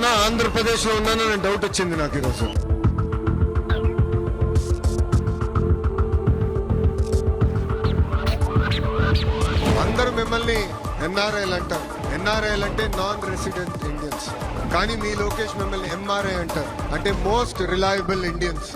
ఉన్నానా ఆంధ్రప్రదేశ్ లో ఉన్నానా అని డౌట్ వచ్చింది నాకు ఈరోజు. అందరూ మిమ్మల్ని ఎన్ఆర్ఐలు అంటారు. ఎన్ఆర్ఐలు అంటే నాన్ రెసిడెంట్ ఇండియన్స్. కానీ మీ లోకేష్ మిమ్మల్ని ఎంఆర్ఐ అంటారు, అంటే మోస్ట్ రిలయబుల్ ఇండియన్స్.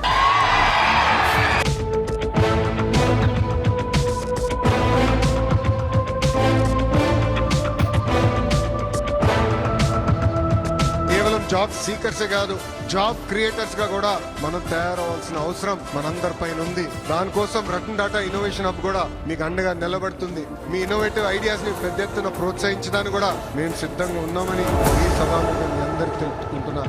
జాబ్ సీకర్సే కాదు, జాబ్ క్రియేటర్స్ గా కూడా మనం తయారవలసిన అవసరం మనందరి పైన ఉంది. దానికోసం రతన్ టాటా ఇన్నోవేషన్ హబ్ కూడా మీకు అండగా నిలబడుతుంది. మీ ఇన్నోవేటివ్ ఐడియాస్ ని పెద్ద ఎత్తున ప్రోత్సహించడానికి కూడా మేము సిద్ధంగా ఉన్నామని ఈ సభాముఖంగా మీ అందరికి తెలుపుకుంటున్నా.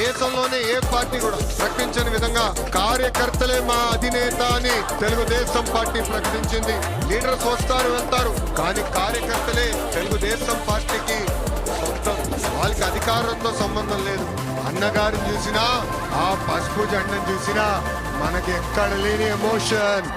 దేశంలోనే ఏ పార్టీ కూడా ప్రకటించని విధంగా కార్యకర్తలే మా అధినేత అని తెలుగుదేశం పార్టీ ప్రకటించింది. లీడర్స్ వస్తారు వెళ్తారు, కానీ కార్యకర్తలే తెలుగుదేశం పార్టీకి సొంతం. వాళ్ళకి అధికారంతో సంబంధం లేదు. అన్నగారిని చూసినా, ఆ పసుపు జెండను చూసినా మనకి ఎక్కడ లేని ఎమోషన్.